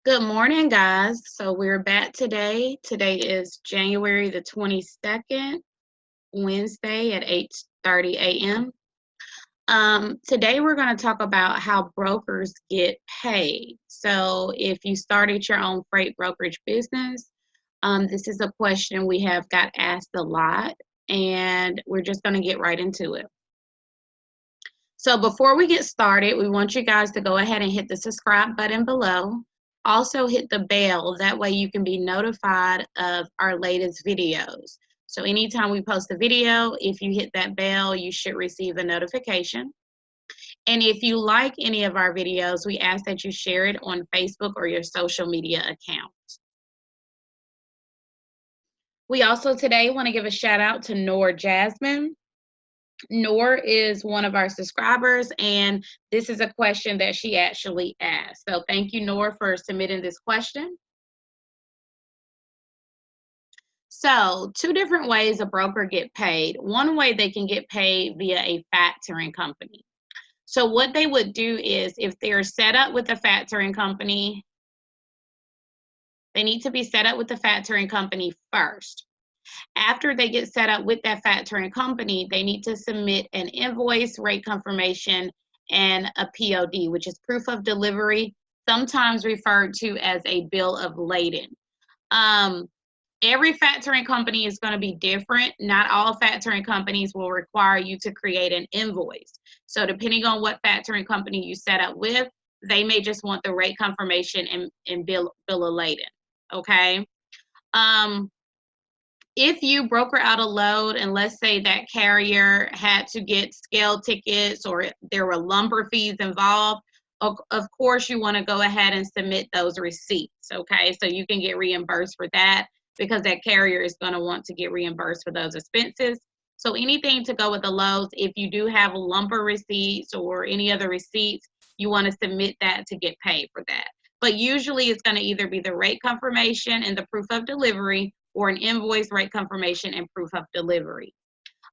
Good morning, guys. So we're back today. Today is January the 22nd, Wednesday at 8:30 a.m. Today we're going to talk about how brokers get paid. So if you started your own freight brokerage business, this is a question we have got asked a lot, and we're just going to get right into it. So before we get started, we want you guys to go ahead and hit the subscribe button below. Also hit the bell, that way you can be notified of our latest videos. So anytime we post a video, if you hit that bell, you should receive a notification. And if you like any of our videos, we ask that you share it on Facebook or your social media accounts. We also today want to give a shout out to Noor Jasmine. Noor is one of our subscribers, and this is a question that she actually asked. So thank you, Noor, for submitting this question. So two different ways a broker get paid. One way they can get paid via a factoring company. So what they would do is if they're set up with a factoring company, they need to be set up with the factoring company first. After they get set up with that factoring company, they need to submit an invoice, rate confirmation, and a POD, which is proof of delivery, sometimes referred to as a bill of lading. Every factoring company is going to be different. Not all factoring companies will require you to create an invoice. So depending on what factoring company you set up with, they may just want the rate confirmation and bill of lading. Okay. If you broker out a load and let's say that carrier had to get scale tickets or there were lumber fees involved, of course you want to go ahead and submit those receipts, okay? So you can get reimbursed for that because that carrier is going to want to get reimbursed for those expenses. So anything to go with the loads, if you do have lumber receipts or any other receipts, you want to submit that to get paid for that. But usually it's going to either be the rate confirmation and the proof of delivery or an invoice, rate confirmation, and proof of delivery.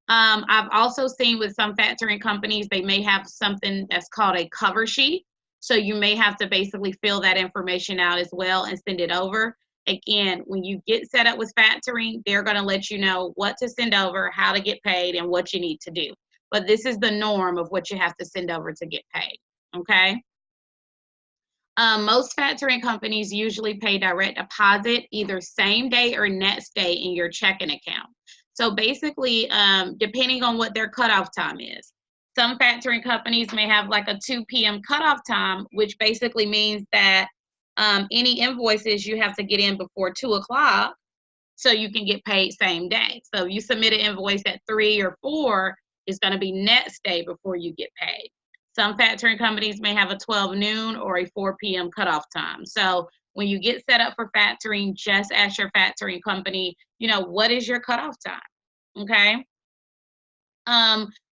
I've also seen with some factoring companies, they may have something that's called a cover sheet. So you may have to basically fill that information out as well and send it over. Again, when you get set up with factoring, they're going to let you know what to send over, how to get paid, and what you need to do. But this is the norm of what you have to send over to get paid, okay? Most factoring companies usually pay direct deposit either same day or next day in your checking account. So basically, depending on what their cutoff time is, some factoring companies may have like a 2 p.m. cutoff time, which basically means that any invoices you have to get in before 2 o'clock so you can get paid same day. So if you submit an invoice at 3 or 4, it's going to be next day before you get paid. Some factoring companies may have a 12 noon or a 4 p.m. cutoff time. So when you get set up for factoring, just ask your factoring company, what is your cutoff time? Okay.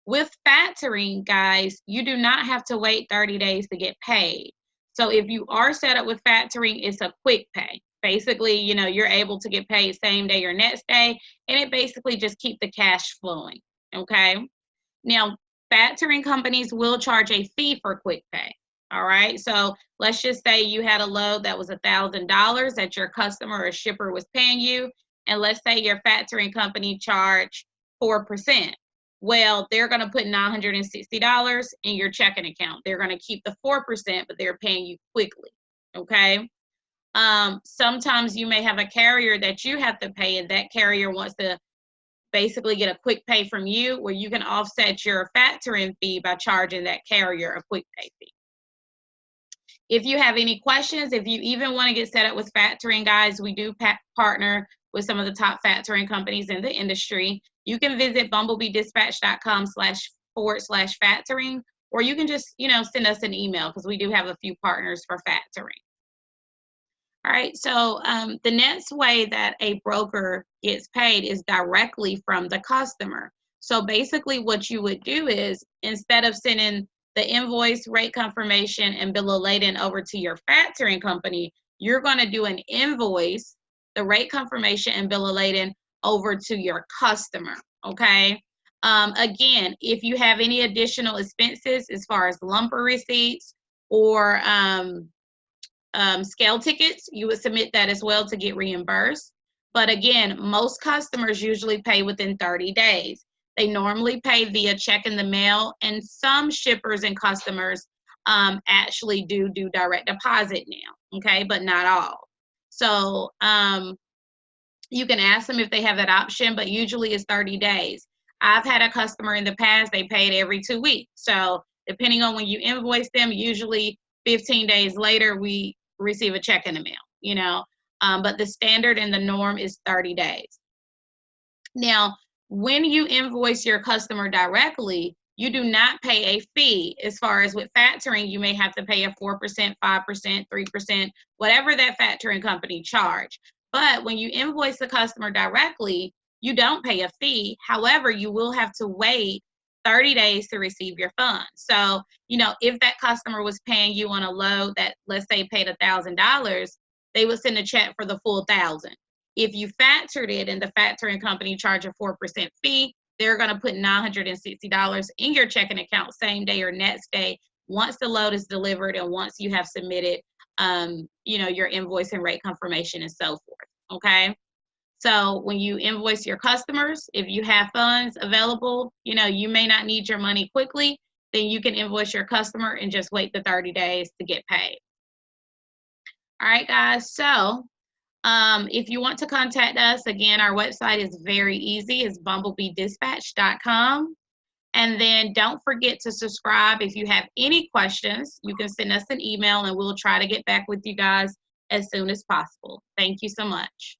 With factoring, guys, you do not have to wait 30 days to get paid. So if you are set up with factoring, it's a quick pay. Basically, you're able to get paid same day or next day, and it basically just keep the cash flowing. Okay. Now, factoring companies will charge a fee for quick pay. All right. So let's just say you had a load that was $1,000 that your customer or shipper was paying you. And let's say your factoring company charged 4%. Well, they're going to put $960 in your checking account. They're going to keep the 4%, but they're paying you quickly. Okay. Sometimes you may have a carrier that you have to pay, and that carrier wants to basically get a quick pay from you, where you can offset your factoring fee by charging that carrier a quick pay fee. If you have any questions, if you even want to get set up with factoring, guys, we do partner with some of the top factoring companies in the industry. You can visit bumblebedispatch.com/factoring, or you can just, send us an email because we do have a few partners for factoring. All right, so the next way that a broker gets paid is directly from the customer. So basically what you would do is, instead of sending the invoice, rate confirmation, and bill of lading over to your factoring company, you're going to do an invoice, the rate confirmation, and bill of lading over to your customer, okay? Again, if you have any additional expenses as far as lumber receipts or scale tickets, you would submit that as well to get reimbursed. But again, most customers usually pay within 30 days. They normally pay via check in the mail, and some shippers and customers actually do direct deposit now, okay, but not all. So you can ask them if they have that option, but usually it's 30 days. I've had a customer in the past, they paid every 2 weeks. So depending on when you invoice them, usually 15 days later, we receive a check in the mail, you know, but the standard and the norm is 30 days. Now, when you invoice your customer directly, you do not pay a fee. As far as with factoring, you may have to pay a 4%, 5%, 3%, whatever that factoring company charge. But when you invoice the customer directly, you don't pay a fee. However, you will have to wait 30 days to receive your funds. So, you know, if that customer was paying you on a load that, let's say, paid $1,000, they would send a check for the full 1,000. If you factored it and the factoring company charge a 4% fee, they're going to put $960 in your checking account same day or next day once the load is delivered and once you have submitted, you know, your invoice and rate confirmation and so forth. Okay. So when you invoice your customers, if you have funds available, you know, you may not need your money quickly, then you can invoice your customer and just wait the 30 days to get paid. All right, guys. So if you want to contact us, again, our website is very easy. It's bumblebeedispatch.com. And then don't forget to subscribe. If you have any questions, you can send us an email and we'll try to get back with you guys as soon as possible. Thank you so much.